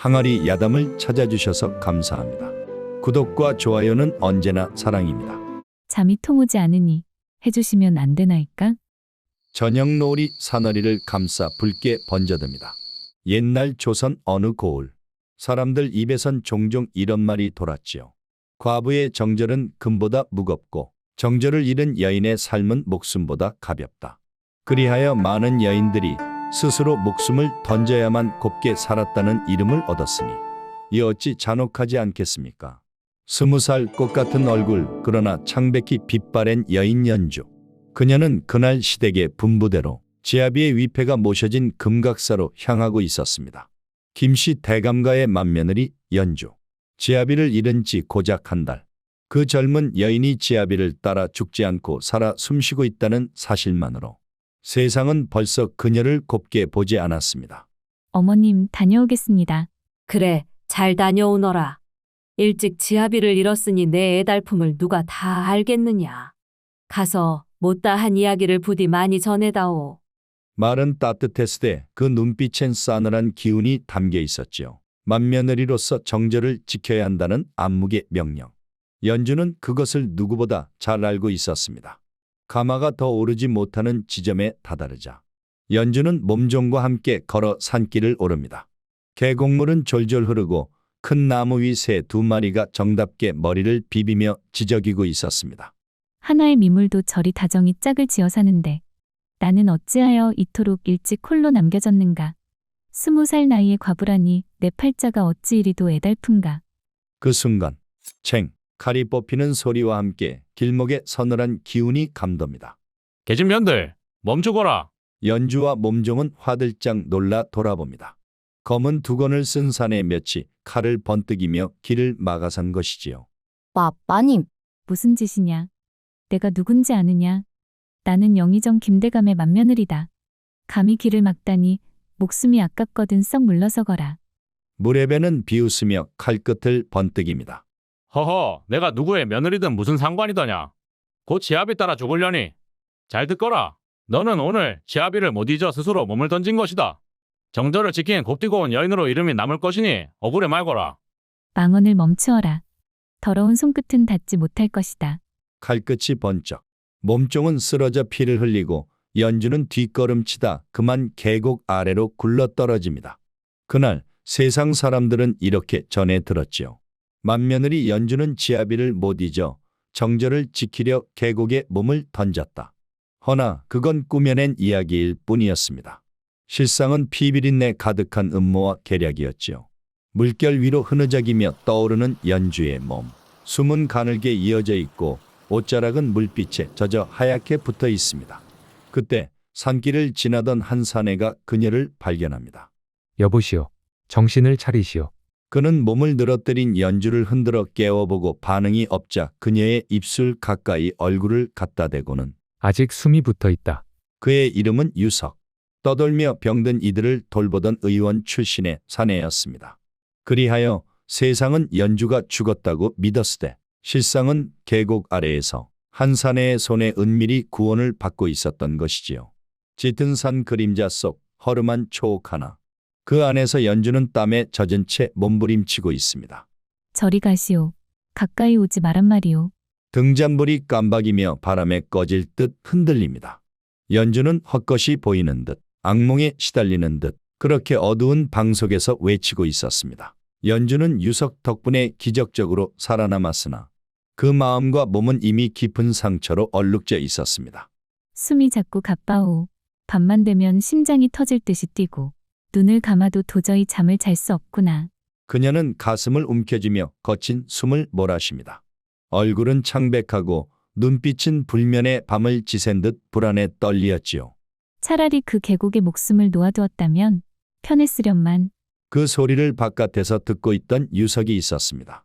항아리 야담을 찾아주셔서 감사합니다. 구독과 좋아요는 언제나 사랑입니다. 잠이 통 오지 않으니 해주시면 안 되나이까? 저녁 노을이 사나리를 감싸 붉게 번져듭니다. 옛날 조선 어느 고을, 사람들 입에선 종종 이런 말이 돌았지요. 과부의 정절은 금보다 무겁고 정절을 잃은 여인의 삶은 목숨보다 가볍다. 그리하여 많은 여인들이 스스로 목숨을 던져야만 곱게 살았다는 이름을 얻었으니 이 어찌 잔혹하지 않겠습니까? 20살 꽃 같은 얼굴, 그러나 창백히 빛바랜 여인 연주. 그녀는 그날 시댁의 분부대로 지아비의 위패가 모셔진 금각사로 향하고 있었습니다. 김씨 대감가의 맏며느리 연주. 지아비를 잃은 지 고작 한 달. 그 젊은 여인이 지아비를 따라 죽지 않고 살아 숨쉬고 있다는 사실만으로 세상은 벌써 그녀를 곱게 보지 않았습니다. 어머님, 다녀오겠습니다. 그래, 잘 다녀오너라. 일찍 지아비를 잃었으니 내 애달픔을 누가 다 알겠느냐. 가서 못다 한 이야기를 부디 많이 전해다오. 말은 따뜻했으되 그 눈빛엔 싸늘한 기운이 담겨 있었지요. 맏며느리로서 정절을 지켜야 한다는 안목의 명령. 연주는 그것을 누구보다 잘 알고 있었습니다. 가마가 더 오르지 못하는 지점에 다다르자 연주는 몸종과 함께 걸어 산길을 오릅니다. 계곡물은 졸졸 흐르고 큰 나무 위 새 2마리가 정답게 머리를 비비며 지저귀고 있었습니다. 하나의 미물도 저리 다정히 짝을 지어 사는데 나는 어찌하여 이토록 일찍 홀로 남겨졌는가. 20살 나이의 과부라니 내 팔자가 어찌 이리도 애달픈가. 그 순간 챙! 칼이 뽑히는 소리와 함께 길목에 서늘한 기운이 감돕니다. 계집년들 멈추거라. 연주와 몸종은 화들짝 놀라 돌아봅니다. 검은 두건을 쓴 사내 몇이 칼을 번뜩이며 길을 막아선 것이지요. 마님. 무슨 짓이냐. 내가 누군지 아느냐. 나는 영의정 김대감의 맏며느리다. 감히 길을 막다니 목숨이 아깝거든 썩 물러서거라. 무례배는 비웃으며 칼끝을 번뜩입니다. 허허, 내가 누구의 며느리든 무슨 상관이더냐. 곧 지아비 따라 죽으려니. 잘 듣거라. 너는 오늘 지아비를 못 잊어 스스로 몸을 던진 것이다. 정절을 지킨 곱디고 온 여인으로 이름이 남을 것이니 억울해 말거라. 망언을 멈추어라. 더러운 손끝은 닿지 못할 것이다. 칼끝이 번쩍. 몸종은 쓰러져 피를 흘리고 연주는 뒷걸음치다 그만 계곡 아래로 굴러떨어집니다. 그날 세상 사람들은 이렇게 전해 들었지요. 맏며느리 연주는 지아비를 못 잊어 정절을 지키려 계곡에 몸을 던졌다. 허나 그건 꾸며낸 이야기일 뿐이었습니다. 실상은 피비린내 가득한 음모와 계략이었지요. 물결 위로 흐느적이며 떠오르는 연주의 몸. 숨은 가늘게 이어져 있고 옷자락은 물빛에 젖어 하얗게 붙어 있습니다. 그때 산길을 지나던 한 사내가 그녀를 발견합니다. 여보시오. 정신을 차리시오. 그는 몸을 늘어뜨린 연주를 흔들어 깨워보고 반응이 없자 그녀의 입술 가까이 얼굴을 갖다 대고는 아직 숨이 붙어 있다. 그의 이름은 유석. 떠돌며 병든 이들을 돌보던 의원 출신의 사내였습니다. 그리하여 세상은 연주가 죽었다고 믿었으되 실상은 계곡 아래에서 한 사내의 손에 은밀히 구원을 받고 있었던 것이지요. 짙은 산 그림자 속 허름한 초옥 하나. 그 안에서 연주는 땀에 젖은 채 몸부림치고 있습니다. 저리 가시오. 가까이 오지 말란 말이오. 등잔불이 깜박이며 바람에 꺼질 듯 흔들립니다. 연주는 헛것이 보이는 듯 악몽에 시달리는 듯 그렇게 어두운 방 속에서 외치고 있었습니다. 연주는 유석 덕분에 기적적으로 살아남았으나 그 마음과 몸은 이미 깊은 상처로 얼룩져 있었습니다. 숨이 자꾸 가빠오. 밤만 되면 심장이 터질 듯이 뛰고 눈을 감아도 도저히 잠을 잘 수 없구나. 그녀는 가슴을 움켜쥐며 거친 숨을 몰아쉽니다. 얼굴은 창백하고 눈빛은 불면의 밤을 지샌 듯 불안에 떨리었지요. 차라리 그 계곡에 목숨을 놓아두었다면 편했으련만. 그 소리를 바깥에서 듣고 있던 유석이 있었습니다.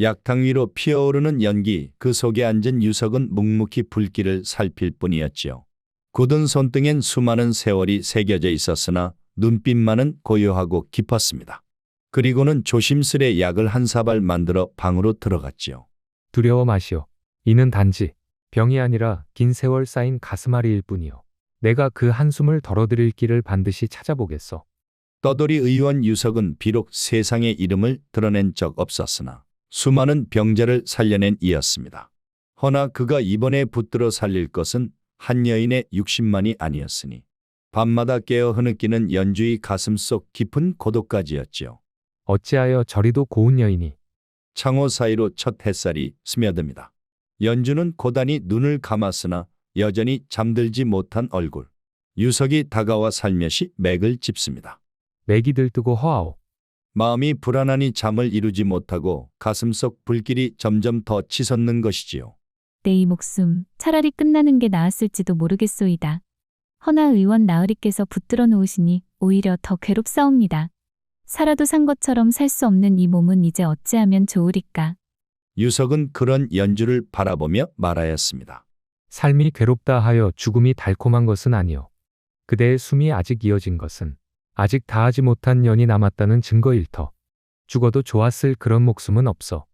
약탕 위로 피어오르는 연기, 그 속에 앉은 유석은 묵묵히 불길을 살필 뿐이었지요. 굳은 손등엔 수많은 세월이 새겨져 있었으나 눈빛만은 고요하고 깊었습니다. 그리고는 조심스레 약을 한 사발 만들어 방으로 들어갔지요. 두려워 마시오. 이는 단지 병이 아니라 긴 세월 쌓인 가슴앓이일 뿐이오. 내가 그 한숨을 덜어드릴 길을 반드시 찾아보겠소. 떠돌이 의원 유석은 비록 세상의 이름을 드러낸 적 없었으나 수많은 병자를 살려낸 이였습니다. 허나 그가 이번에 붙들어 살릴 것은 한 여인의 60만이 아니었으니 밤마다 깨어 흐느끼는 연주의 가슴속 깊은 고독까지였지요. 어찌하여 저리도 고운 여인이 창호 사이로 첫 햇살이 스며듭니다. 연주는 고단히 눈을 감았으나 여전히 잠들지 못한 얼굴. 유석이 다가와 살며시 맥을 짚습니다. 맥이 들뜨고 허하오. 마음이 불안하니 잠을 이루지 못하고 가슴속 불길이 점점 더 치솟는 것이지요. 내 이 목숨 차라리 끝나는 게 나았을지도 모르겠소이다. 허나 의원 나으리께서 붙들어 놓으시니 오히려 더 괴롭사옵니다. 살아도 산 것처럼 살 수 없는 이 몸은 이제 어찌하면 좋으리까. 유석은 그런 연주를 바라보며 말하였습니다. 삶이 괴롭다 하여 죽음이 달콤한 것은 아니오. 그대의 숨이 아직 이어진 것은 아직 다하지 못한 연이 남았다는 증거일 터. 죽어도 좋았을 그런 목숨은 없어.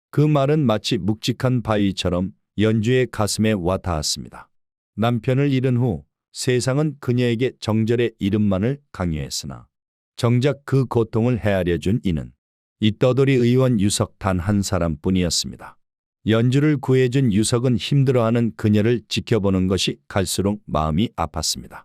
그 말은 마치 묵직한 바위처럼 연주의 가슴에 와 닿았습니다. 남편을 잃은 후 세상은 그녀에게 정절의 이름만을 강요했으나 정작 그 고통을 헤아려 준 이는 이 떠돌이 의원 유석 단 한 사람뿐이었습니다. 연주를 구해준 유석은 힘들어하는 그녀를 지켜보는 것이 갈수록 마음이 아팠습니다.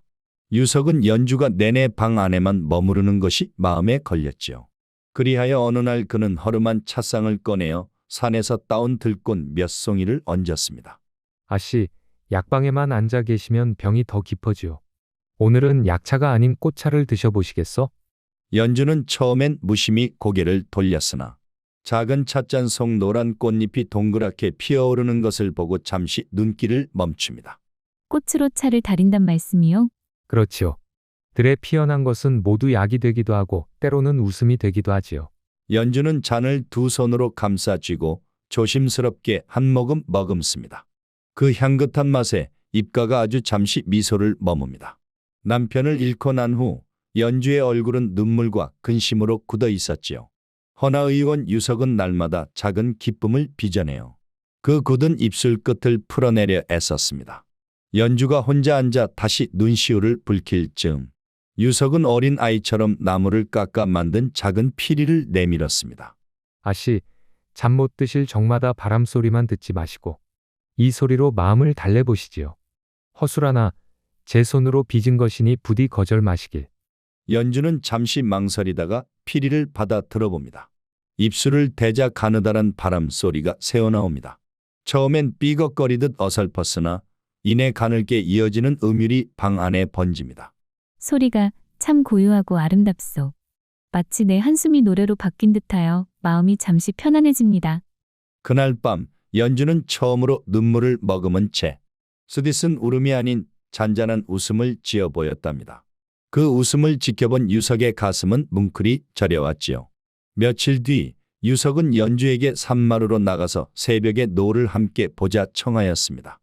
유석은 연주가 내내 방 안에만 머무르는 것이 마음에 걸렸지요. 그리하여 어느 날 그는 허름한 찻상을 꺼내어 산에서 따온 들꽃 몇 송이를 얹었습니다. 아씨, 약방에만 앉아 계시면 병이 더 깊어지오. 오늘은 약차가 아닌 꽃차를 드셔보시겠어? 연주는 처음엔 무심히 고개를 돌렸으나 작은 찻잔 속 노란 꽃잎이 동그랗게 피어오르는 것을 보고 잠시 눈길을 멈춥니다. 꽃으로 차를 다린단 말씀이요? 그렇지요. 들에 피어난 것은 모두 약이 되기도 하고 때로는 웃음이 되기도 하지요. 연주는 잔을 두 손으로 감싸 쥐고 조심스럽게 한 모금 머금습니다. 그 향긋한 맛에 입가가 아주 잠시 미소를 머뭅니다. 남편을 잃고 난 후 연주의 얼굴은 눈물과 근심으로 굳어 있었지요. 허나 의원 유석은 날마다 작은 기쁨을 빚어내어 그 굳은 입술 끝을 풀어내려 애썼습니다. 연주가 혼자 앉아 다시 눈시울을 붉힐 즈음 유석은 어린 아이처럼 나무를 깎아 만든 작은 피리를 내밀었습니다. 아씨, 잠 못 드실 적마다 바람 소리만 듣지 마시고 이 소리로 마음을 달래보시지요. 허술하나 제 손으로 빚은 것이니 부디 거절 마시길. 연주는 잠시 망설이다가 피리를 받아 들어봅니다. 입술을 대자 가느다란 바람 소리가 새어나옵니다. 처음엔 삐걱거리듯 어설펐으나 이내 가늘게 이어지는 음율이 방 안에 번집니다. 소리가 참 고요하고 아름답소. 마치 내 한숨이 노래로 바뀐 듯하여 마음이 잠시 편안해집니다. 그날 밤 연주는 처음으로 눈물을 머금은 채 쓰디쓴 울음이 아닌 잔잔한 웃음을 지어 보였답니다. 그 웃음을 지켜본 유석의 가슴은 뭉클이 저려왔지요. 며칠 뒤 유석은 연주에게 산마루로 나가서 새벽에 노를 함께 보자 청하였습니다.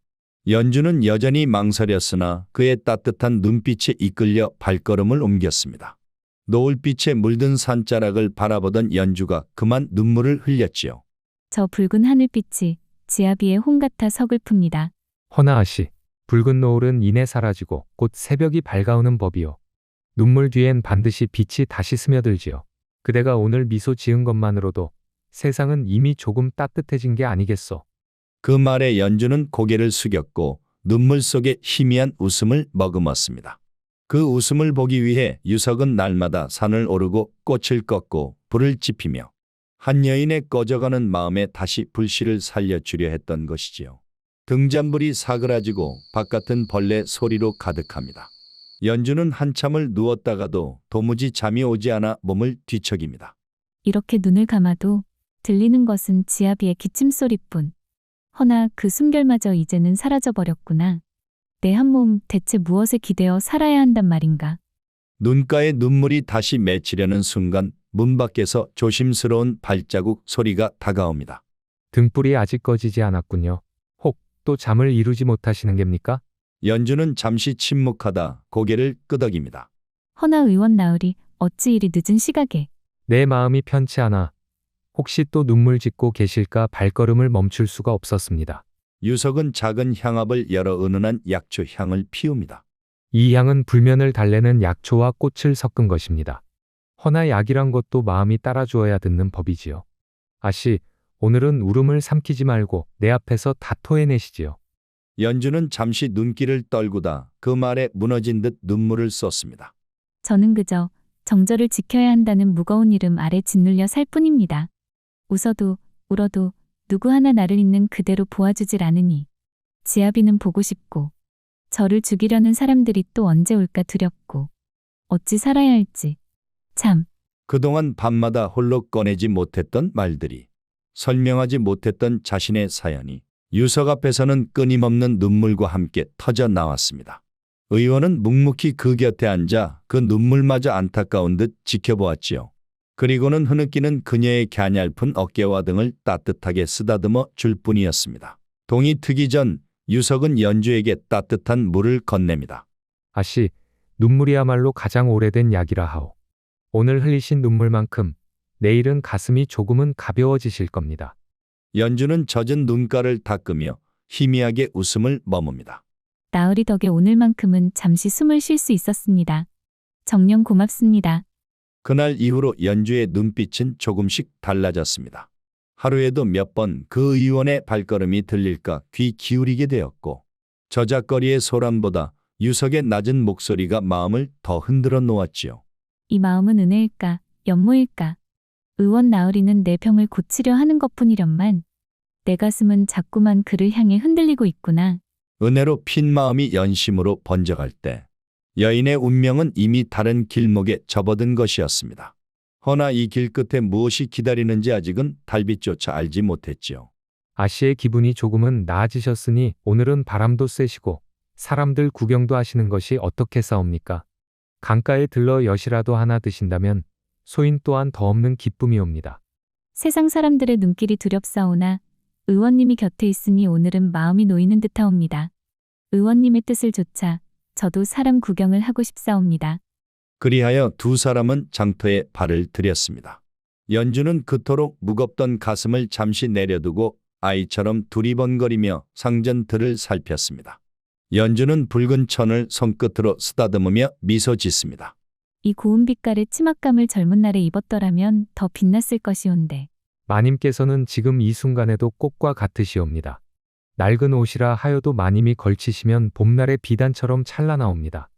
연주는 여전히 망설였으나 그의 따뜻한 눈빛에 이끌려 발걸음을 옮겼습니다. 노을빛에 물든 산자락을 바라보던 연주가 그만 눈물을 흘렸지요. 저 붉은 하늘빛이 지아비의 홍 같아 서글픕니다. 허나 아씨, 붉은 노을은 이내 사라지고 곧 새벽이 밝아오는 법이요. 눈물 뒤엔 반드시 빛이 다시 스며들지요. 그대가 오늘 미소 지은 것만으로도 세상은 이미 조금 따뜻해진 게 아니겠소. 그 말에 연주는 고개를 숙였고 눈물 속에 희미한 웃음을 머금었습니다. 그 웃음을 보기 위해 유석은 날마다 산을 오르고 꽃을 꺾고 불을 지피며 한 여인의 꺼져가는 마음에 다시 불씨를 살려주려 했던 것이지요. 등잔불이 사그라지고 바깥은 벌레 소리로 가득합니다. 연주는 한참을 누웠다가도 도무지 잠이 오지 않아 몸을 뒤척입니다. 이렇게 눈을 감아도 들리는 것은 지아비의 기침소리뿐. 허나 그 숨결마저 이제는 사라져버렸구나. 내 한 몸 대체 무엇에 기대어 살아야 한단 말인가. 눈가에 눈물이 다시 맺히려는 순간 문 밖에서 조심스러운 발자국 소리가 다가옵니다. 등불이 아직 꺼지지 않았군요. 혹 또 잠을 이루지 못하시는 겁니까? 연주는 잠시 침묵하다 고개를 끄덕입니다. 허나 의원 나으리 어찌 이리 늦은 시각에. 내 마음이 편치 않아 혹시 또 눈물 짓고 계실까 발걸음을 멈출 수가 없었습니다. 유석은 작은 향압을 열어 은은한 약초 향을 피웁니다. 이 향은 불면을 달래는 약초와 꽃을 섞은 것입니다. 허나 약이란 것도 마음이 따라주어야 듣는 법이지요. 아씨, 오늘은 울음을 삼키지 말고 내 앞에서 다 토해내시지요. 연주는 잠시 눈길을 떨구다 그 말에 무너진 듯 눈물을 쏟습니다. 저는 그저 정절을 지켜야 한다는 무거운 이름 아래 짓눌려 살 뿐입니다. 웃어도 울어도 누구 하나 나를 있는 그대로 보아주질 않으니 지아비는 보고 싶고 저를 죽이려는 사람들이 또 언제 올까 두렵고 어찌 살아야 할지 참. 그동안 밤마다 홀로 꺼내지 못했던 말들이, 설명하지 못했던 자신의 사연이 유석 앞에서는 끊임없는 눈물과 함께 터져 나왔습니다. 의원은 묵묵히 그 곁에 앉아 그 눈물마저 안타까운 듯 지켜보았지요. 그리고는 흐느끼는 그녀의 갸냘픈 어깨와 등을 따뜻하게 쓰다듬어 줄 뿐이었습니다. 동이 트기 전 유석은 연주에게 따뜻한 물을 건넵니다. 아씨, 눈물이야말로 가장 오래된 약이라 하오. 오늘 흘리신 눈물만큼 내일은 가슴이 조금은 가벼워지실 겁니다. 연주는 젖은 눈가를 닦으며 희미하게 웃음을 머뭅니다. 나으리 덕에 오늘만큼은 잠시 숨을 쉴 수 있었습니다. 정녕 고맙습니다. 그날 이후로 연주의 눈빛은 조금씩 달라졌습니다. 하루에도 몇 번 그 의원의 발걸음이 들릴까 귀 기울이게 되었고, 저작거리의 소란보다 유석의 낮은 목소리가 마음을 더 흔들어 놓았지요. 이 마음은 은혜일까 연모일까. 의원 나으리는 내 병을 고치려 하는 것뿐이련만 내 가슴은 자꾸만 그를 향해 흔들리고 있구나. 은혜로 핀 마음이 연심으로 번져갈 때 여인의 운명은 이미 다른 길목에 접어든 것이었습니다. 허나 이 길 끝에 무엇이 기다리는지 아직은 달빛조차 알지 못했지요. 아씨의 기분이 조금은 나아지셨으니 오늘은 바람도 쐬시고 사람들 구경도 하시는 것이 어떻게 싸웁니까? 강가에 들러 엿이라도 하나 드신다면 소인 또한 더 없는 기쁨이옵니다. 세상 사람들의 눈길이 두렵사오나 의원님이 곁에 있으니 오늘은 마음이 놓이는 듯하옵니다. 의원님의 뜻을 조차 저도 사람 구경을 하고 싶사옵니다. 그리하여 두 사람은 장터에 발을 들였습니다. 연주는 그토록 무겁던 가슴을 잠시 내려두고 아이처럼 두리번거리며 상전들을 살폈습니다. 연주는 붉은 천을 손끝으로 쓰다듬으며 미소 짓습니다. 이 고운 빛깔의 치맛감을 젊은 날에 입었더라면 더 빛났을 것이온데. 마님께서는 지금 이 순간에도 꽃과 같으시옵니다. 낡은 옷이라 하여도 마님이 걸치시면 봄날의 비단처럼 찬란하옵니다.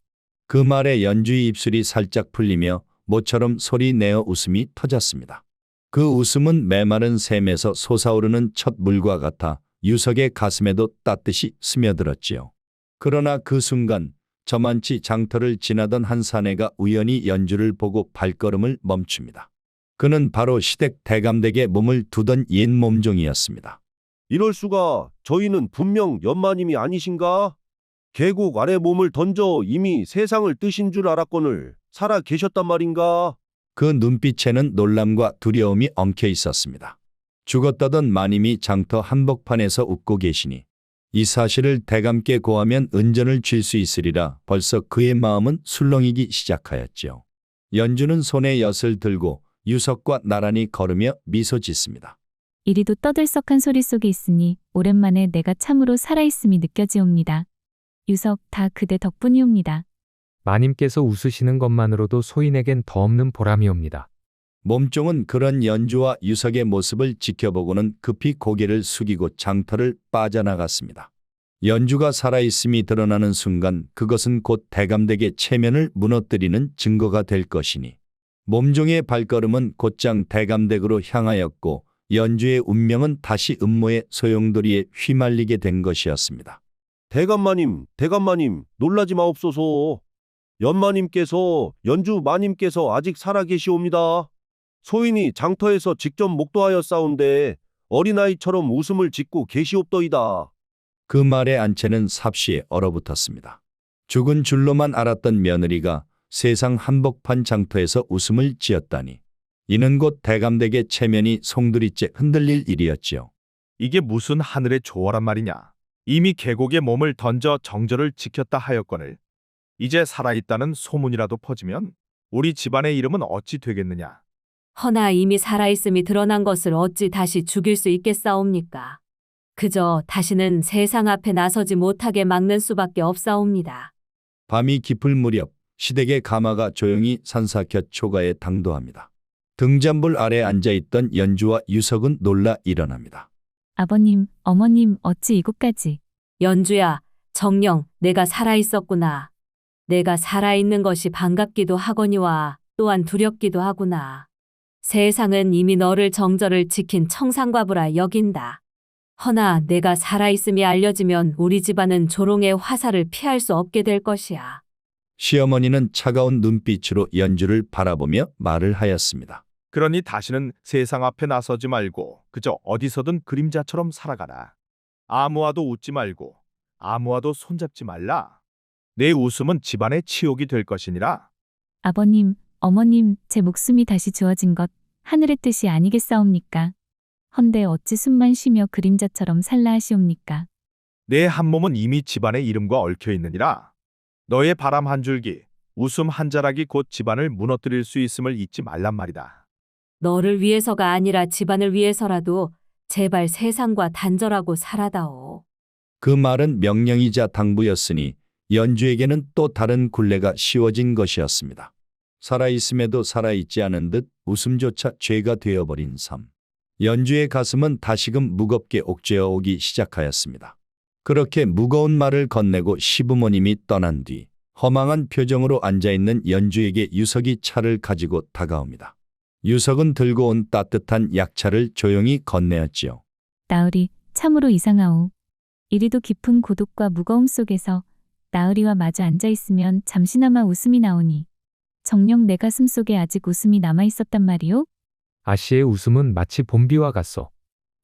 그 말에 연주의 입술이 살짝 풀리며 모처럼 소리 내어 웃음이 터졌습니다. 그 웃음은 메마른 샘에서 솟아오르는 첫 물과 같아 유석의 가슴에도 따뜻이 스며들었지요. 그러나 그 순간 저만치 장터를 지나던 한 사내가 우연히 연주를 보고 발걸음을 멈춥니다. 그는 바로 시댁 대감댁에 몸을 두던 옛 몸종이었습니다. 이럴 수가, 저희는 분명 연마님이 아니신가? 계곡 아래 몸을 던져 이미 세상을 뜨신 줄 알았거늘 살아 계셨단 말인가? 그 눈빛에는 놀람과 두려움이 엉켜 있었습니다. 죽었다던 마님이 장터 한복판에서 웃고 계시니 이 사실을 대감께 고하면 은전을 쥘 수 있으리라 벌써 그의 마음은 술렁이기 시작하였지요. 연주는 손에 엿을 들고 유석과 나란히 걸으며 미소 짓습니다. 이리도 떠들썩한 소리 속에 있으니 오랜만에 내가 참으로 살아있음이 느껴지옵니다. 유석 다 그대 덕분이옵니다. 마님께서 웃으시는 것만으로도 소인에겐 더 없는 보람이옵니다. 몸종은 그런 연주와 유석의 모습을 지켜보고는 급히 고개를 숙이고 장터를 빠져나갔습니다. 연주가 살아있음이 드러나는 순간 그것은 곧 대감댁의 체면을 무너뜨리는 증거가 될 것이니 몸종의 발걸음은 곧장 대감댁으로 향하였고 연주의 운명은 다시 음모의 소용돌이에 휘말리게 된 것이었습니다. 대감마님, 놀라지 마옵소서. 연마님께서, 연주 마님께서 아직 살아 계시옵니다. 소인이 장터에서 직접 목도하였사온데 어린아이처럼 웃음을 짓고 계시옵더이다. 그 말에 안채는 삽시에 얼어붙었습니다. 죽은 줄로만 알았던 며느리가 세상 한복판 장터에서 웃음을 지었다니 이는 곧 대감댁의 체면이 송두리째 흔들릴 일이었지요. 이게 무슨 하늘의 조어란 말이냐. 이미 계곡에 몸을 던져 정절을 지켰다 하였거늘 이제 살아있다는 소문이라도 퍼지면 우리 집안의 이름은 어찌 되겠느냐. 허나 이미 살아있음이 드러난 것을 어찌 다시 죽일 수 있겠사옵니까? 그저 다시는 세상 앞에 나서지 못하게 막는 수밖에 없사옵니다. 밤이 깊을 무렵 시댁의 가마가 조용히 산사곁 초가에 당도합니다. 등잔불 아래 앉아있던 연주와 유석은 놀라 일어납니다. 아버님, 어머님, 어찌 이곳까지. 연주야, 정녕, 내가 살아있었구나. 내가 살아있는 것이 반갑기도 하거니와 또한 두렵기도 하구나. 세상은 이미 너를 정절을 지킨 청산과부라 여긴다. 허나 내가 살아있음이 알려지면 우리 집안은 조롱의 화살을 피할 수 없게 될 것이야. 시어머니는 차가운 눈빛으로 연주를 바라보며 말을 하였습니다. 그러니 다시는 세상 앞에 나서지 말고 그저 어디서든 그림자처럼 살아가라. 아무와도 웃지 말고 아무와도 손잡지 말라. 내 웃음은 집안의 치욕이 될 것이니라. 아버님, 어머님, 제 목숨이 다시 주어진 것 하늘의 뜻이 아니겠사옵니까? 헌데 어찌 숨만 쉬며 그림자처럼 살라 하시옵니까? 내 한 몸은 이미 집안의 이름과 얽혀 있느니라. 너의 바람 한 줄기, 웃음 한 자락이 곧 집안을 무너뜨릴 수 있음을 잊지 말란 말이다. 너를 위해서가 아니라 집안을 위해서라도 제발 세상과 단절하고 살아다오. 그 말은 명령이자 당부였으니 연주에게는 또 다른 굴레가 씌워진 것이었습니다. 살아있음에도 살아있지 않은 듯 웃음조차 죄가 되어버린 삶. 연주의 가슴은 다시금 무겁게 옥죄어 오기 시작하였습니다. 그렇게 무거운 말을 건네고 시부모님이 떠난 뒤 허망한 표정으로 앉아있는 연주에게 유석이 차를 가지고 다가옵니다. 유석은 들고 온 따뜻한 약차를 조용히 건네었지요. 나으리, 참으로 이상하오. 이리도 깊은 고독과 무거움 속에서 나으리와 마주 앉아 있으면 잠시나마 웃음이 나오니 정녕 내 가슴 속에 아직 웃음이 남아 있었단 말이오? 아씨의 웃음은 마치 봄비와 같소.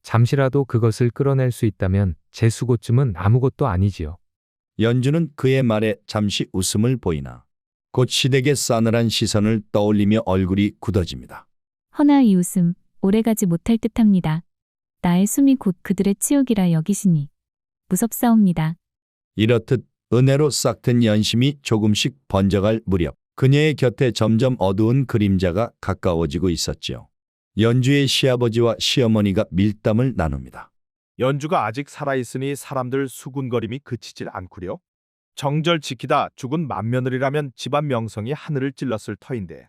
잠시라도 그것을 끌어낼 수 있다면 제 수고쯤은 아무것도 아니지요. 연주는 그의 말에 잠시 웃음을 보이나 곧 시댁의 싸늘한 시선을 떠올리며 얼굴이 굳어집니다. 허나 이 웃음 오래가지 못할 듯합니다. 나의 숨이 곧 그들의 치욕이라 여기시니 무섭사옵니다. 이렇듯 은혜로 싹튼 연심이 조금씩 번져갈 무렵 그녀의 곁에 점점 어두운 그림자가 가까워지고 있었지요. 연주의 시아버지와 시어머니가 밀담을 나눕니다. 연주가 아직 살아있으니 사람들 수군거림이 그치질 않구려. 정절 지키다 죽은 맏며느리라면 집안 명성이 하늘을 찔렀을 터인데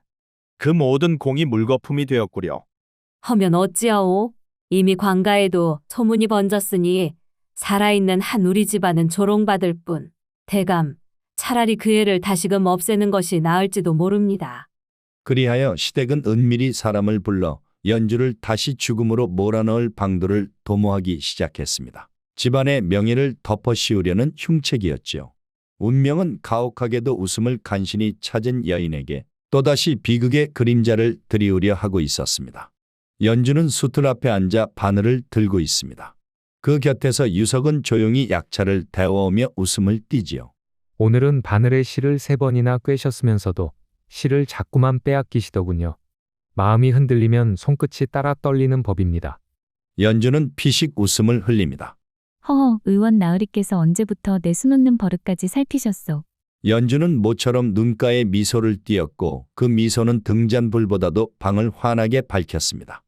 그 모든 공이 물거품이 되었구려. 허면 어찌하오? 이미 관가에도 소문이 번졌으니 살아있는 한 우리 집안은 조롱받을 뿐 대감 차라리 그 애를 다시금 없애는 것이 나을지도 모릅니다. 그리하여 시댁은 은밀히 사람을 불러 연주를 다시 죽음으로 몰아넣을 방도를 도모하기 시작했습니다. 집안의 명예를 덮어씌우려는 흉책이었지요. 운명은 가혹하게도 웃음을 간신히 찾은 여인에게 또다시 비극의 그림자를 들이우려 하고 있었습니다. 연주는 수틀 앞에 앉아 바늘을 들고 있습니다. 그 곁에서 유석은 조용히 약차를 데워오며 웃음을 띠지요. 오늘은 바늘에 실을 3번이나 꿰셨으면서도 실을 자꾸만 빼앗기시더군요. 마음이 흔들리면 손끝이 따라 떨리는 법입니다. 연주는 피식 웃음을 흘립니다. 허허, 의원 나으리께서 언제부터 내 수놓는 버릇까지 살피셨소. 연주는 모처럼 눈가에 미소를 띄었고 그 미소는 등잔불보다도 방을 환하게 밝혔습니다.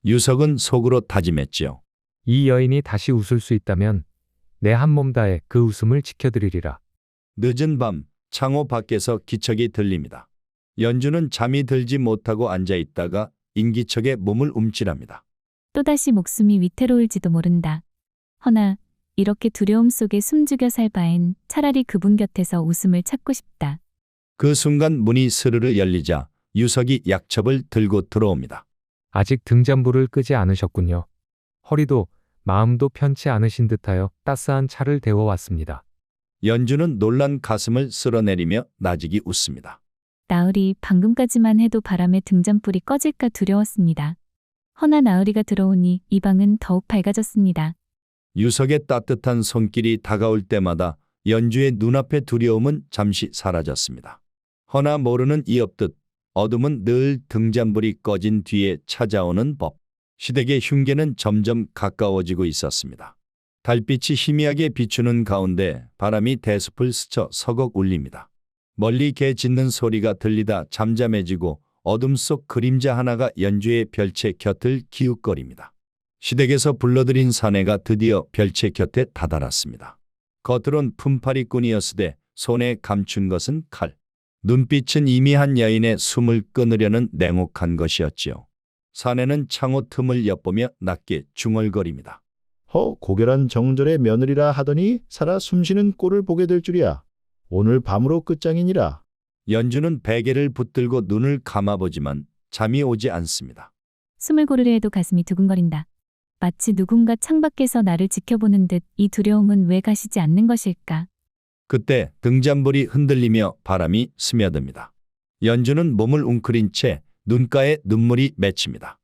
유석은 속으로 다짐했지요. 이 여인이 다시 웃을 수 있다면 내 한 몸 다해 그 웃음을 지켜드리리라. 늦은 밤 창호 밖에서 기척이 들립니다. 연주는 잠이 들지 못하고 앉아 있다가 인기척에 몸을 움찔합니다. 또다시 목숨이 위태로울지도 모른다. 허나 이렇게 두려움 속에 숨죽여 살 바엔 차라리 그분 곁에서 웃음을 찾고 싶다. 그 순간 문이 스르르 열리자 유석이 약첩을 들고 들어옵니다. 아직 등잔불을 끄지 않으셨군요. 허리도 마음도 편치 않으신 듯하여 따스한 차를 데워왔습니다. 연주는 놀란 가슴을 쓸어내리며 나직이 웃습니다. 나으리, 방금까지만 해도 바람에 등잔불이 꺼질까 두려웠습니다. 허나 나으리가 들어오니 이 방은 더욱 밝아졌습니다. 유석의 따뜻한 손길이 다가올 때마다 연주의 눈앞의 두려움은 잠시 사라졌습니다. 허나 모르는 이없듯 어둠은 늘 등잔불이 꺼진 뒤에 찾아오는 법. 시댁의 흉계는 점점 가까워지고 있었습니다. 달빛이 희미하게 비추는 가운데 바람이 대숲을 스쳐 서걱 울립니다. 멀리 개 짖는 소리가 들리다 잠잠해지고 어둠 속 그림자 하나가 연주의 별채 곁을 기웃거립니다. 시댁에서 불러들인 사내가 드디어 별채 곁에 다다랐습니다. 겉으론 품팔이꾼이었으되 손에 감춘 것은 칼. 눈빛은 이미 한 여인의 숨을 끊으려는 냉혹한 것이었지요. 사내는 창호 틈을 엿보며 낮게 중얼거립니다. 고결한 정절의 며느리라 하더니 살아 숨쉬는 꼴을 보게 될 줄이야. 오늘 밤으로 끝장이니라. 연주는 베개를 붙들고 눈을 감아보지만 잠이 오지 않습니다. 숨을 고르려 해도 가슴이 두근거린다. 마치 누군가 창밖에서 나를 지켜보는 듯 이 두려움은 왜 가시지 않는 것일까? 그때 등잔불이 흔들리며 바람이 스며듭니다. 연주는 몸을 웅크린 채 눈가에 눈물이 맺힙니다.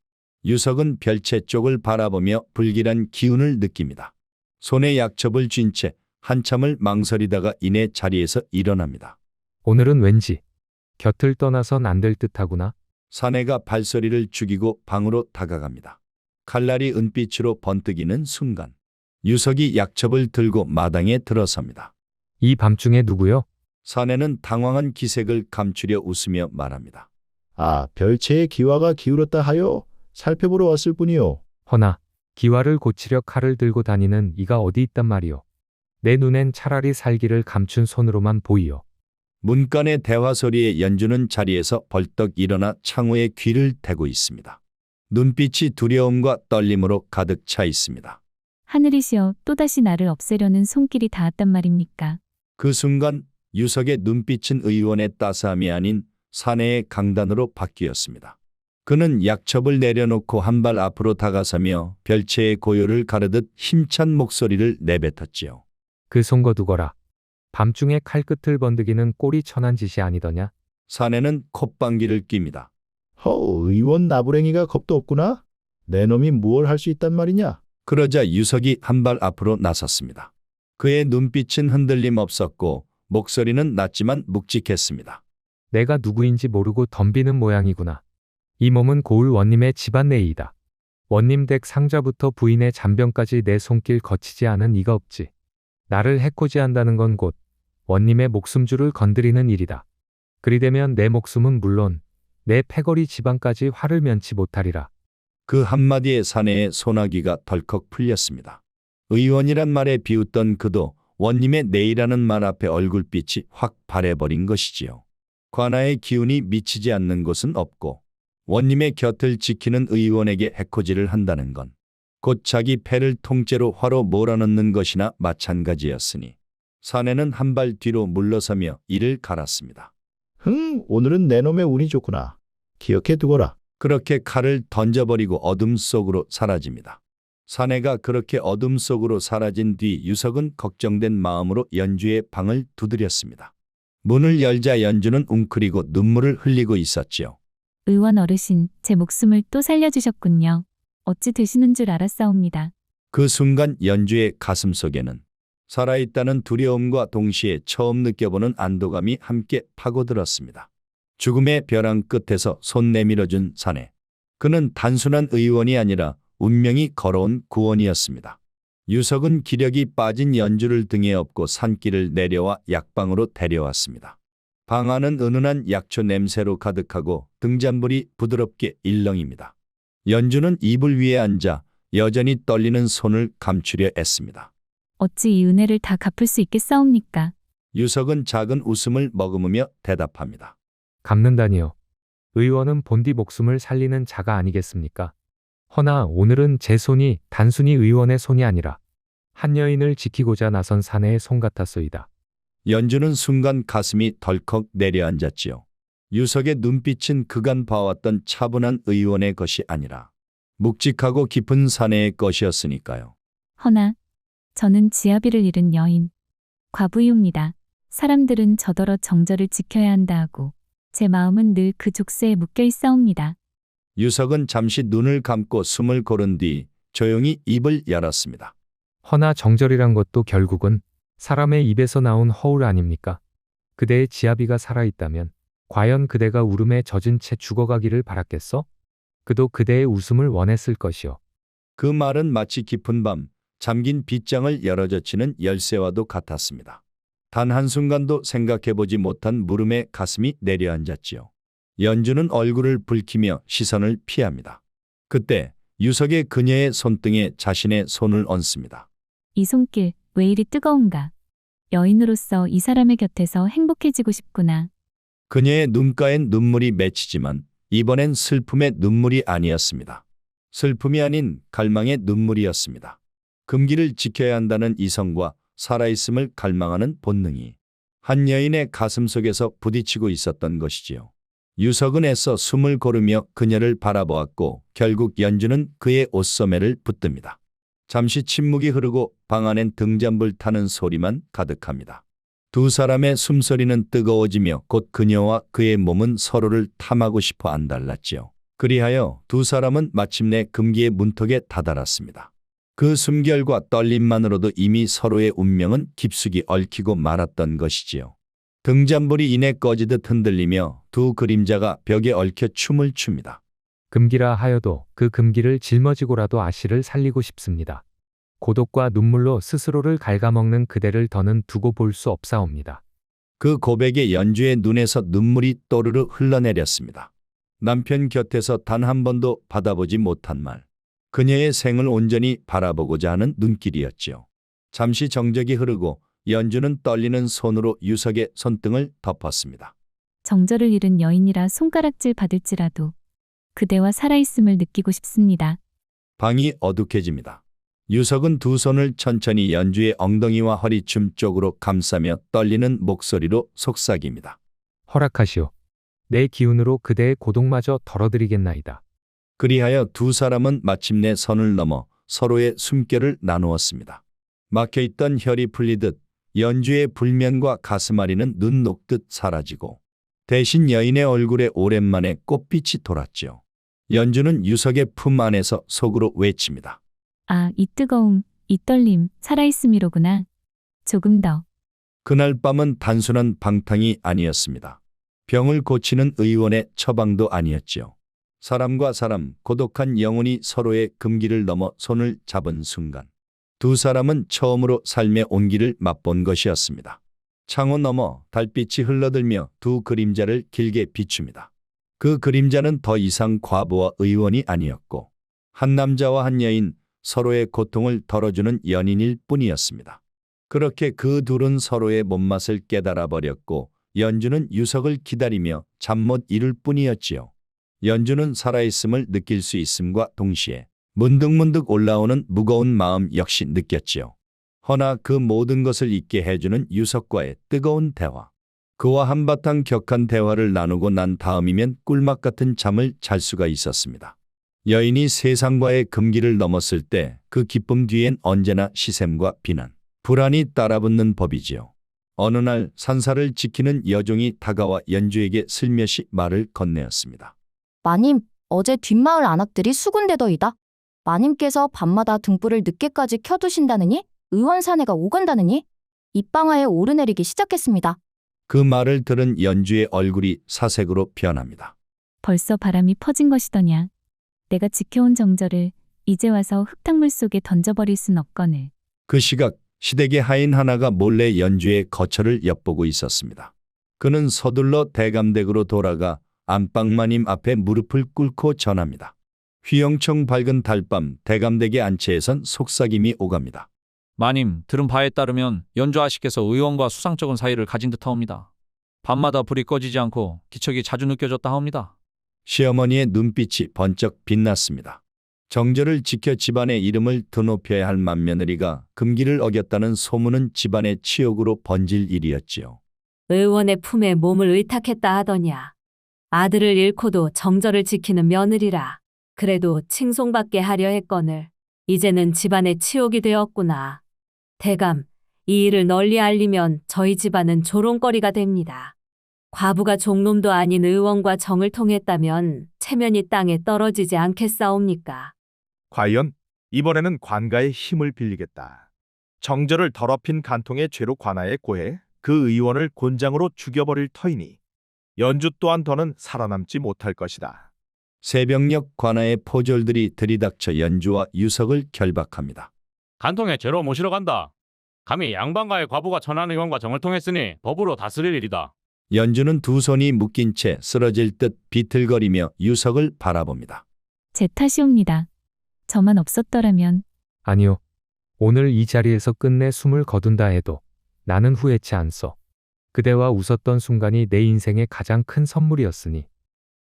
유석은 별채 쪽을 바라보며 불길한 기운을 느낍니다. 손에 약첩을 쥔 채 한참을 망설이다가 이내 자리에서 일어납니다. 오늘은 왠지 곁을 떠나선 안 될 듯하구나. 사내가 발소리를 죽이고 방으로 다가갑니다. 칼날이 은빛으로 번뜩이는 순간 유석이 약첩을 들고 마당에 들어섭니다. 이 밤중에 누구요? 사내는 당황한 기색을 감추려 웃으며 말합니다. 별채의 기와가 기울었다 하여 살펴보러 왔을 뿐이요. 허나 기와를 고치려 칼을 들고 다니는 이가 어디 있단 말이오. 내 눈엔 차라리 살기를 감춘 손으로만 보이오. 문간의 대화 소리에 연주는 자리에서 벌떡 일어나 창호에 귀를 대고 있습니다. 눈빛이 두려움과 떨림으로 가득 차 있습니다. 하늘이시여 또다시 나를 없애려는 손길이 닿았단 말입니까? 그 순간 유석의 눈빛은 의원의 따스함이 아닌 사내의 강단으로 바뀌었습니다. 그는 약첩을 내려놓고 한 발 앞으로 다가서며 별채의 고요를 가르듯 힘찬 목소리를 내뱉었지요. 그 손 거두거라. 밤중에 칼끝을 번득이는 꼴이 천한 짓이 아니더냐. 사내는 콧방귀를 낍니다. 의원 나부랭이가 겁도 없구나. 내 놈이 무얼 할 수 있단 말이냐. 그러자 유석이 한 발 앞으로 나섰습니다. 그의 눈빛은 흔들림 없었고 목소리는 낮지만 묵직했습니다. 내가 누구인지 모르고 덤비는 모양이구나. 이 몸은 고을 원님의 집안 내이다. 원님 댁 상자부터 부인의 잔병까지 내 손길 거치지 않은 이가 없지. 나를 해코지한다는 건 곧 원님의 목숨줄을 건드리는 일이다. 그리되면 내 목숨은 물론 내 패거리 지방까지 화를 면치 못하리라. 그 한마디에 사내의 소나기가 덜컥 풀렸습니다. 의원이란 말에 비웃던 그도 원님의 내이라는 말 앞에 얼굴빛이 확 바래버린 것이지요. 관아의 기운이 미치지 않는 곳은 없고 원님의 곁을 지키는 의원에게 해코지를 한다는 건 곧 자기 패를 통째로 화로 몰아넣는 것이나 마찬가지였으니 사내는 한 발 뒤로 물러서며 이를 갈았습니다. 오늘은 내 놈의 운이 좋구나. 기억해 두거라. 그렇게 칼을 던져버리고 어둠 속으로 사라집니다. 사내가 그렇게 어둠 속으로 사라진 뒤 유석은 걱정된 마음으로 연주의 방을 두드렸습니다. 문을 열자 연주는 웅크리고 눈물을 흘리고 있었지요. 의원 어르신, 제 목숨을 또 살려주셨군요. 어찌 되시는 줄 알았사옵니다. 그 순간 연주의 가슴 속에는 살아있다는 두려움과 동시에 처음 느껴보는 안도감이 함께 파고들었습니다. 죽음의 벼랑 끝에서 손 내밀어준 사내. 그는 단순한 의원이 아니라 운명이 걸어온 구원이었습니다. 유석은 기력이 빠진 연주를 등에 업고 산길을 내려와 약방으로 데려왔습니다. 방 안은 은은한 약초 냄새로 가득하고 등잔불이 부드럽게 일렁입니다. 연주는 이불 위에 앉아 여전히 떨리는 손을 감추려 애씁니다. 어찌 이 은혜를 다 갚을 수 있겠사옵니까? 유석은 작은 웃음을 머금으며 대답합니다. 갚는다니요. 의원은 본디 목숨을 살리는 자가 아니겠습니까? 허나 오늘은 제 손이 단순히 의원의 손이 아니라 한 여인을 지키고자 나선 사내의 손 같았소이다. 연주는 순간 가슴이 덜컥 내려앉았지요. 유석의 눈빛은 그간 봐왔던 차분한 의원의 것이 아니라 묵직하고 깊은 사내의 것이었으니까요. 허나 저는 지아비를 잃은 여인, 과부이옵니다. 사람들은 저더러 정절을 지켜야 한다 하고 제 마음은 늘 그 족쇄에 묶여 있사옵니다. 유석은 잠시 눈을 감고 숨을 고른 뒤 조용히 입을 열었습니다. 허나 정절이란 것도 결국은 사람의 입에서 나온 허울 아닙니까? 그대의 지아비가 살아있다면 과연 그대가 울음에 젖은 채 죽어가기를 바랐겠어? 그도 그대의 웃음을 원했을 것이요. 그 말은 마치 깊은 밤 잠긴 빗장을 열어젖히는 열쇠와도 같았습니다. 단 한순간도 생각해보지 못한 물음에 가슴이 내려앉았지요. 연주는 얼굴을 붉히며 시선을 피합니다. 그때 유석의 그녀의 손등에 자신의 손을 얹습니다. 이 손길 왜 이리 뜨거운가? 여인으로서 이 사람의 곁에서 행복해지고 싶구나. 그녀의 눈가엔 눈물이 맺히지만 이번엔 슬픔의 눈물이 아니었습니다. 슬픔이 아닌 갈망의 눈물이었습니다. 금기를 지켜야 한다는 이성과 살아있음을 갈망하는 본능이 한 여인의 가슴 속에서 부딪히고 있었던 것이지요. 유석은 애써 숨을 고르며 그녀를 바라보았고 결국 연주는 그의 옷소매를 붙듭니다. 잠시 침묵이 흐르고 방 안엔 등잔불 타는 소리만 가득합니다. 두 사람의 숨소리는 뜨거워지며 곧 그녀와 그의 몸은 서로를 탐하고 싶어 안달났지요. 그리하여 두 사람은 마침내 금기의 문턱에 다다랐습니다. 그 숨결과 떨림만으로도 이미 서로의 운명은 깊숙이 얽히고 말았던 것이지요. 등잔불이 이내 꺼지듯 흔들리며 두 그림자가 벽에 얽혀 춤을 춥니다. 금기라 하여도 그 금기를 짊어지고라도 아씨를 살리고 싶습니다. 고독과 눈물로 스스로를 갉아먹는 그대를 더는 두고 볼 수 없사옵니다. 그 고백에 연주의 눈에서 눈물이 또르르 흘러내렸습니다. 남편 곁에서 단 한 번도 받아보지 못한 말. 그녀의 생을 온전히 바라보고자 하는 눈길이었지요. 잠시 정적이 흐르고 연주는 떨리는 손으로 유석의 손등을 덮었습니다. 정절을 잃은 여인이라 손가락질 받을지라도 그대와 살아있음을 느끼고 싶습니다. 방이 어둑해집니다. 유석은 두 손을 천천히 연주의 엉덩이와 허리춤 쪽으로 감싸며 떨리는 목소리로 속삭입니다. 허락하시오. 내 기운으로 그대의 고독마저 덜어드리겠나이다. 그리하여 두 사람은 마침내 선을 넘어 서로의 숨결을 나누었습니다. 막혀있던 혈이 풀리듯 연주의 불면과 가슴앓이는 눈 녹듯 사라지고 대신 여인의 얼굴에 오랜만에 꽃빛이 돌았지요. 연주는 유석의 품 안에서 속으로 외칩니다. 아, 이 뜨거움, 이 떨림, 살아있음이로구나. 조금 더. 그날 밤은 단순한 방탕이 아니었습니다. 병을 고치는 의원의 처방도 아니었지요. 사람과 사람, 고독한 영혼이 서로의 금기를 넘어 손을 잡은 순간 두 사람은 처음으로 삶의 온기를 맛본 것이었습니다. 창호 너머 달빛이 흘러들며 두 그림자를 길게 비춥니다. 그 그림자는 더 이상 과부와 의원이 아니었고 한 남자와 한 여인, 서로의 고통을 덜어주는 연인일 뿐이었습니다. 그렇게 그 둘은 서로의 몸맛을 깨달아 버렸고 연주는 유석을 기다리며 잠 못 이룰 뿐이었지요. 연주는 살아있음을 느낄 수 있음과 동시에 문득문득 올라오는 무거운 마음 역시 느꼈지요. 허나 그 모든 것을 잊게 해주는 유석과의 뜨거운 대화. 그와 한바탕 격한 대화를 나누고 난 다음이면 꿀맛 같은 잠을 잘 수가 있었습니다. 여인이 세상과의 금기를 넘었을 때 그 기쁨 뒤엔 언제나 시샘과 비난, 불안이 따라붙는 법이지요. 어느 날 산사를 지키는 여종이 다가와 연주에게 슬며시 말을 건네었습니다. 마님, 어제 뒷마을 안악들이 수군대더이다. 마님께서 밤마다 등불을 늦게까지 켜두신다느니 의원 사내가 오간다느니 입방아에 오르내리기 시작했습니다. 그 말을 들은 연주의 얼굴이 사색으로 변합니다. 벌써 바람이 퍼진 것이더냐. 내가 지켜온 정절을 이제 와서 흙탕물 속에 던져버릴 순 없거늘. 그 시각 시댁의 하인 하나가 몰래 연주의 거처를 엿보고 있었습니다. 그는 서둘러 대감댁으로 돌아가 안방마님 앞에 무릎을 꿇고 전합니다. 휘영청 밝은 달밤 대감댁의 안채에선 속삭임이 오갑니다. 마님, 들은 바에 따르면 연주 아씨께서 의원과 수상쩍은 사이를 가진 듯하옵니다. 밤마다 불이 꺼지지 않고 기척이 자주 느껴졌다 하옵니다. 시어머니의 눈빛이 번쩍 빛났습니다. 정절을 지켜 집안의 이름을 드높여야 할 맏며느리가 금기를 어겼다는 소문은 집안의 치욕으로 번질 일이었지요. 의원의 품에 몸을 의탁했다 하더냐. 아들을 잃고도 정절을 지키는 며느리라. 그래도 칭송받게 하려 했거늘 이제는 집안의 치욕이 되었구나. 대감, 이 일을 널리 알리면 저희 집안은 조롱거리가 됩니다. 과부가 종놈도 아닌 의원과 정을 통했다면 체면이 땅에 떨어지지 않겠사옵니까? 과연 이번에는 관가의 힘을 빌리겠다. 정절을 더럽힌 간통의 죄로 관하에 고해 그 의원을 곤장으로 죽여버릴 터이니 연주 또한 더는 살아남지 못할 것이다. 새벽녘 관아의 포졸들이 들이닥쳐 연주와 유석을 결박합니다. 간통의 죄로 모시러 간다. 감히 양반가의 과부가 천안 의원과 정을 통했으니 법으로 다스릴 일이다. 연주는 두 손이 묶인 채 쓰러질 듯 비틀거리며 유석을 바라봅니다. 제 탓이옵니다. 저만 없었더라면. 아니요. 오늘 이 자리에서 끝내 숨을 거둔다 해도 나는 후회치 않소. 그대와 웃었던 순간이 내 인생의 가장 큰 선물이었으니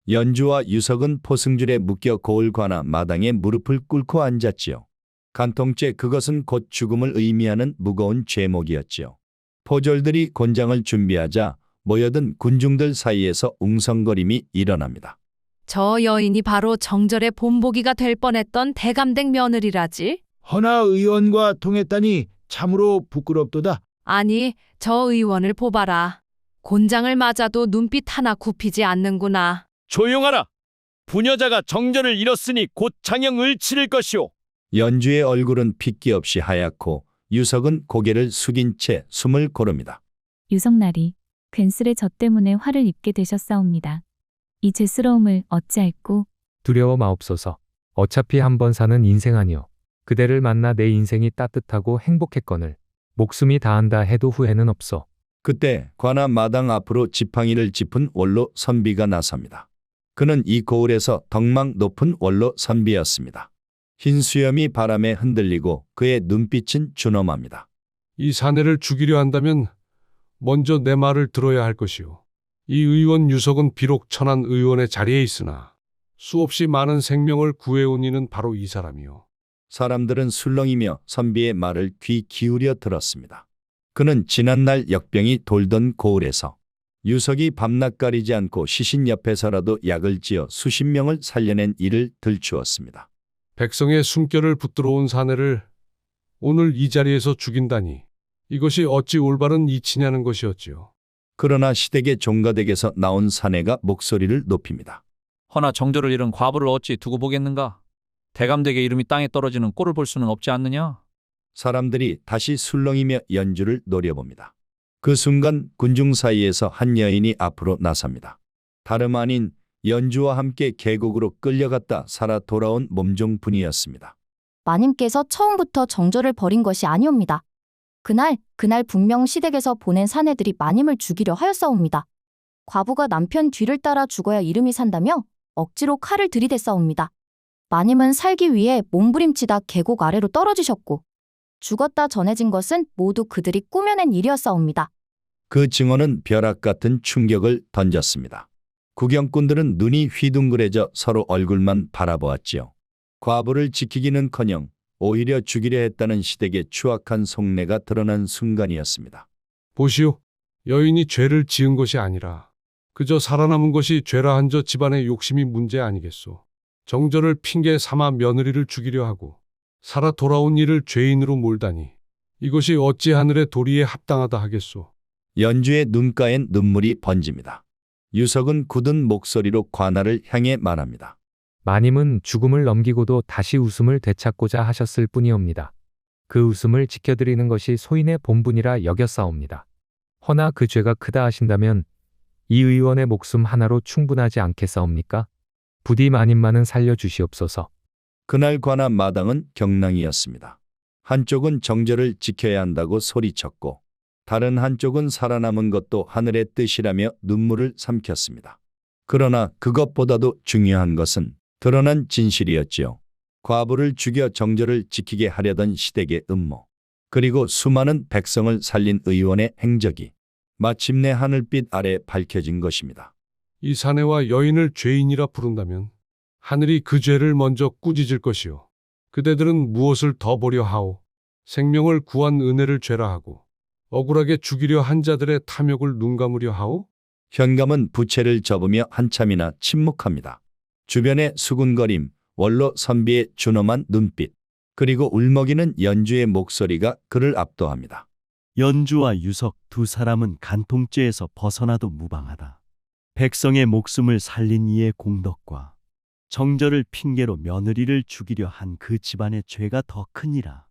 연주와 유석은 포승줄에 묶여 고을 관아 마당에 무릎을 꿇고 앉았지요. 간통죄 그것은 곧 죽음을 의미하는 무거운 죄목이었지요. 포졸들이 곤장을 준비하자 모여든 군중들 사이에서 웅성거림이 일어납니다. 저 여인이 바로 정절의 본보기가 될 뻔했던 대감댁 며느리라지? 허나 의원과 통했다니 참으로 부끄럽도다. 아니, 저 의원을 보봐라. 곤장을 맞아도 눈빛 하나 굽히지 않는구나. 조용하라. 부녀자가 정절을 잃었으니 곧 장형을 치를 것이오. 연주의 얼굴은 핏기 없이 하얗고 유석은 고개를 숙인 채 숨을 고릅니다. 유석날이 괜스레 저 때문에 화를 입게 되셨사옵니다. 이 죄스러움을 어찌할꼬. 두려워 마옵소서. 어차피 한 번 사는 인생 아니오. 그대를 만나 내 인생이 따뜻하고 행복했거늘 목숨이 다한다 해도 후회는 없어. 그때 관아 마당 앞으로 지팡이를 짚은 원로 선비가 나섭니다. 그는 이 고을에서 덕망 높은 원로 선비였습니다. 흰 수염이 바람에 흔들리고 그의 눈빛은 준엄합니다. 이 사내를 죽이려 한다면 먼저 내 말을 들어야 할 것이오. 이 의원 유석은 비록 천한 의원의 자리에 있으나 수없이 많은 생명을 구해온 이는 바로 이 사람이오. 사람들은 술렁이며 선비의 말을 귀 기울여 들었습니다. 그는 지난날 역병이 돌던 고을에서 유석이 밤낮 가리지 않고 시신 옆에서라도 약을 지어 수십 명을 살려낸 일을 들추었습니다. 백성의 숨결을 붙들어 온 사내를 오늘 이 자리에서 죽인다니 이것이 어찌 올바른 이치냐는 것이었지요. 그러나 시댁의 종가댁에서 나온 사내가 목소리를 높입니다. 허나 정절을 잃은 과부를 어찌 두고 보겠는가? 대감댁의 이름이 땅에 떨어지는 꼴을 볼 수는 없지 않느냐? 사람들이 다시 술렁이며 연주를 노려봅니다. 그 순간 군중 사이에서 한 여인이 앞으로 나섭니다. 다름 아닌 연주와 함께 계곡으로 끌려갔다 살아 돌아온 몸종분이었습니다. 마님께서 처음부터 정절을 벌인 것이 아니옵니다. 그날 분명 시댁에서 보낸 사내들이 마님을 죽이려 하였사옵니다. 과부가 남편 뒤를 따라 죽어야 이름이 산다며 억지로 칼을 들이댔사옵니다. 마님은 살기 위해 몸부림치다 계곡 아래로 떨어지셨고 죽었다 전해진 것은 모두 그들이 꾸며낸 일이었사옵니다. 그 증언은 벼락 같은 충격을 던졌습니다. 구경꾼들은 눈이 휘둥그레져 서로 얼굴만 바라보았지요. 과부를 지키기는커녕 오히려 죽이려 했다는 시댁의 추악한 속내가 드러난 순간이었습니다. 보시오. 여인이 죄를 지은 것이 아니라 그저 살아남은 것이 죄라 한 저 집안의 욕심이 문제 아니겠소. 정절을 핑계 삼아 며느리를 죽이려 하고 살아 돌아온 이를 죄인으로 몰다니 이것이 어찌 하늘의 도리에 합당하다 하겠소. 연주의 눈가엔 눈물이 번집니다. 유석은 굳은 목소리로 관아를 향해 말합니다. 마님은 죽음을 넘기고도 다시 웃음을 되찾고자 하셨을 뿐이옵니다. 그 웃음을 지켜드리는 것이 소인의 본분이라 여겼사옵니다. 허나 그 죄가 크다 하신다면 이 의원의 목숨 하나로 충분하지 않겠사옵니까? 부디 마님만은 살려주시옵소서. 그날 관아 마당은 경랑이었습니다. 한쪽은 정절을 지켜야 한다고 소리쳤고 다른 한쪽은 살아남은 것도 하늘의 뜻이라며 눈물을 삼켰습니다. 그러나 그것보다도 중요한 것은 드러난 진실이었지요. 과부를 죽여 정절을 지키게 하려던 시댁의 음모, 그리고 수많은 백성을 살린 의원의 행적이 마침내 하늘빛 아래 밝혀진 것입니다. 이 사내와 여인을 죄인이라 부른다면 하늘이 그 죄를 먼저 꾸짖을 것이오. 그대들은 무엇을 더 보려 하오? 생명을 구한 은혜를 죄라 하고 억울하게 죽이려 한 자들의 탐욕을 눈감으려 하오? 현감은 부채를 접으며 한참이나 침묵합니다. 주변의 수군거림, 원로 선비의 준엄한 눈빛, 그리고 울먹이는 연주의 목소리가 그를 압도합니다. 연주와 유석 두 사람은 간통죄에서 벗어나도 무방하다. 백성의 목숨을 살린 이의 공덕과 정절을 핑계로 며느리를 죽이려 한 그 집안의 죄가 더 크니라.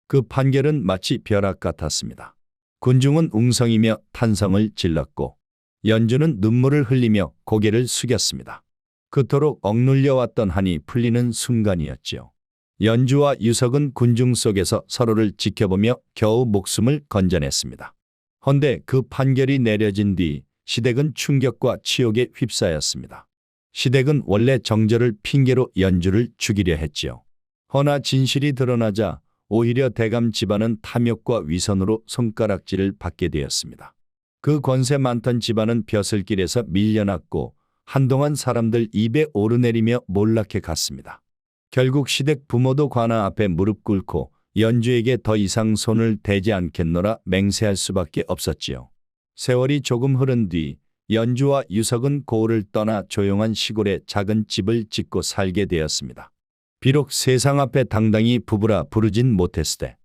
그 판결은 마치 벼락 같았습니다. 군중은 웅성이며 탄성을 질렀고 연주는 눈물을 흘리며 고개를 숙였습니다. 그토록 억눌려왔던 한이 풀리는 순간이었지요. 연주와 유석은 군중 속에서 서로를 지켜보며 겨우 목숨을 건져냈습니다. 헌데 그 판결이 내려진 뒤 시댁은 충격과 치욕에 휩싸였습니다. 시댁은 원래 정절을 핑계로 연주를 죽이려 했지요. 허나 진실이 드러나자 오히려 대감 집안은 탐욕과 위선으로 손가락질을 받게 되었습니다. 그 권세 많던 집안은 벼슬길에서 밀려났고 한동안 사람들 입에 오르내리며 몰락해 갔습니다. 결국 시댁 부모도 관아 앞에 무릎 꿇고 연주에게 더 이상 손을 대지 않겠노라 맹세할 수밖에 없었지요. 세월이 조금 흐른 뒤 연주와 유석은 고을을 떠나 조용한 시골에 작은 집을 짓고 살게 되었습니다. 비록 세상 앞에 당당히 부부라 부르진 못했으되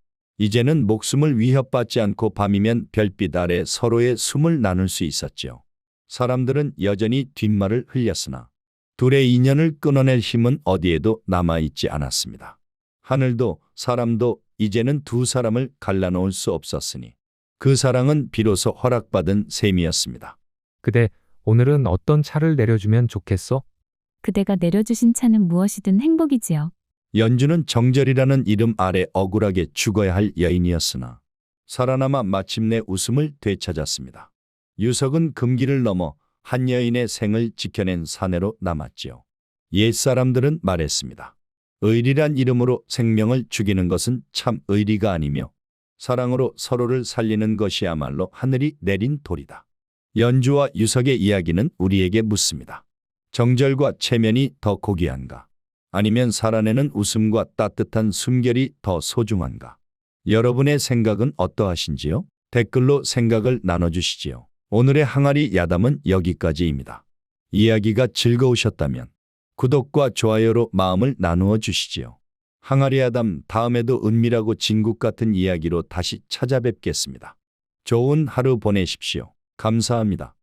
이제는 목숨을 위협받지 않고 밤이면 별빛 아래 서로의 숨을 나눌 수 있었지요. 사람들은 여전히 뒷말을 흘렸으나 둘의 인연을 끊어낼 힘은 어디에도 남아있지 않았습니다. 하늘도 사람도 이제는 두 사람을 갈라놓을 수 없었으니 그 사랑은 비로소 허락받은 셈이었습니다. 그대, 오늘은 어떤 차를 내려주면 좋겠소? 그대가 내려주신 차는 무엇이든 행복이지요. 연주는 정절이라는 이름 아래 억울하게 죽어야 할 여인이었으나 살아남아 마침내 웃음을 되찾았습니다. 유석은 금기를 넘어 한 여인의 생을 지켜낸 사내로 남았지요. 옛사람들은 말했습니다. 의리란 이름으로 생명을 죽이는 것은 참 의리가 아니며 사랑으로 서로를 살리는 것이야말로 하늘이 내린 돌이다. 연주와 유석의 이야기는 우리에게 묻습니다. 정절과 체면이 더 고귀한가? 아니면 살아내는 웃음과 따뜻한 숨결이 더 소중한가? 여러분의 생각은 어떠하신지요? 댓글로 생각을 나눠주시지요. 오늘의 항아리 야담은 여기까지입니다. 이야기가 즐거우셨다면 구독과 좋아요로 마음을 나누어 주시지요. 항아리 야담 다음에도 은밀하고 진국 같은 이야기로 다시 찾아뵙겠습니다. 좋은 하루 보내십시오. 감사합니다.